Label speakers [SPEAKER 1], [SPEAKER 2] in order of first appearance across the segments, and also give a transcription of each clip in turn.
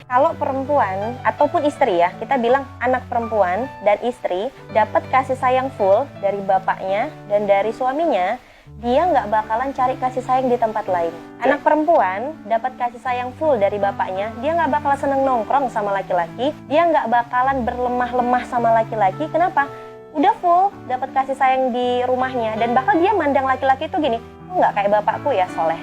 [SPEAKER 1] Kalau perempuan ataupun istri ya, kita bilang anak perempuan dan istri dapat kasih sayang full dari bapaknya dan dari suaminya, dia nggak bakalan cari kasih sayang di tempat lain. Anak perempuan dapat kasih sayang full dari bapaknya, dia nggak bakalan seneng nongkrong sama laki-laki, dia nggak bakalan berlemah-lemah sama laki-laki. Kenapa? Udah full dapat kasih sayang di rumahnya, dan bakal dia mandang laki-laki itu gini, kok nggak kayak bapakku ya soleh,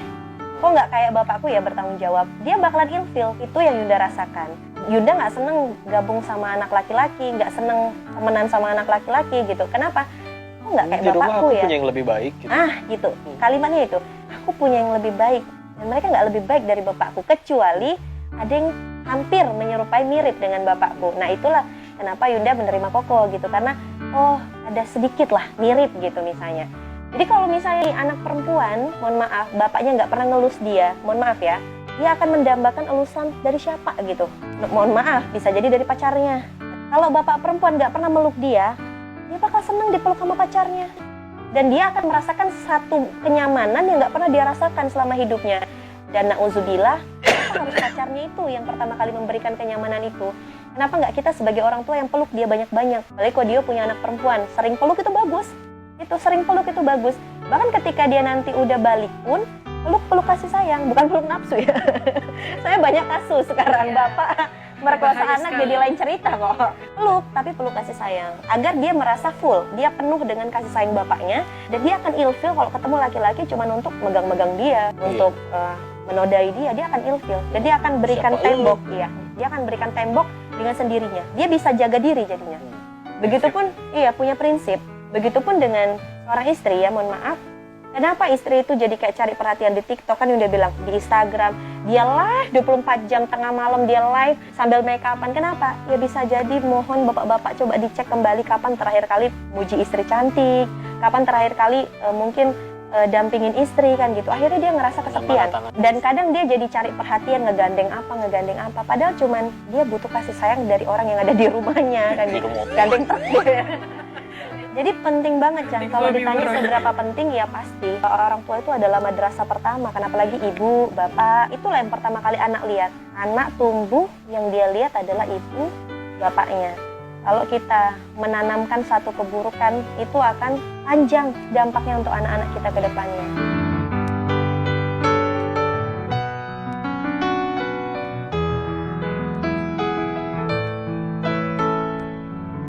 [SPEAKER 1] kok nggak kayak bapakku ya bertanggung jawab. Dia bakalan ilfil. Itu yang Yunda rasakan. Yunda nggak seneng gabung sama anak laki-laki, nggak seneng temenan sama anak laki-laki gitu. Kenapa? Kok nggak kayak
[SPEAKER 2] Di rumah
[SPEAKER 1] bapakku
[SPEAKER 2] aku
[SPEAKER 1] ya?
[SPEAKER 2] punya yang lebih baik gitu.
[SPEAKER 1] Gitu. Kalimatnya itu. Aku punya yang lebih baik. Dan mereka nggak lebih baik dari bapakku. Kecuali ada yang hampir menyerupai mirip dengan bapakku. Nah itulah kenapa Yunda menerima Koko gitu. Karena ada sedikit lah mirip gitu misalnya. Jadi kalau misalnya anak perempuan, mohon maaf, bapaknya nggak pernah ngelus dia, mohon maaf ya, dia akan mendambakan elusan dari siapa gitu. Mohon maaf, bisa jadi dari pacarnya. Kalau bapak perempuan nggak pernah meluk dia bakal seneng dipeluk sama pacarnya. Dan dia akan merasakan satu kenyamanan yang nggak pernah dia rasakan selama hidupnya. Dan na'udzubillah, harus pacarnya itu yang pertama kali memberikan kenyamanan itu. Kenapa nggak kita sebagai orang tua yang peluk dia banyak-banyak? Apalagi kalau dia punya anak perempuan, sering peluk itu bagus. Sering peluk itu bagus. Bahkan ketika dia nanti udah balik pun, peluk kasih sayang, bukan peluk nafsu ya. Saya banyak kasus sekarang, bapak merkosa anak jadi lain cerita kok. Peluk, tapi peluk kasih sayang. Agar dia merasa full, dia penuh dengan kasih sayang bapaknya, dan dia akan ilfil kalau ketemu laki-laki cuma untuk megang-megang dia, untuk menodai dia akan ilfil. Jadi dia akan berikan tembok, dia akan berikan tembok dengan sendirinya. Dia bisa jaga diri jadinya. Begitupun, punya prinsip. Begitupun dengan seorang istri ya, mohon maaf. Kenapa istri itu jadi kayak cari perhatian di TikTok, kan udah bilang, di Instagram, dia live 24 jam, tengah malam dia live sambil make upan. Kenapa? Ya bisa jadi, mohon bapak-bapak coba dicek kembali kapan terakhir kali muji istri cantik, kapan terakhir kali mungkin dampingin istri kan gitu. Akhirnya dia ngerasa kesepian. Dan kadang dia jadi cari perhatian, ngegandeng apa. Padahal cuman dia butuh kasih sayang dari orang yang ada di rumahnya kan gitu. Gandeng truk dia. Jadi penting banget Chan, kalau ditanya seberapa penting ya pasti orang tua itu adalah madrasah pertama, kan apalagi ibu, bapak, itulah yang pertama kali anak lihat. Anak tumbuh yang dia lihat adalah ibu, bapaknya. Kalau kita menanamkan satu keburukan, itu akan panjang dampaknya untuk anak-anak kita ke depannya.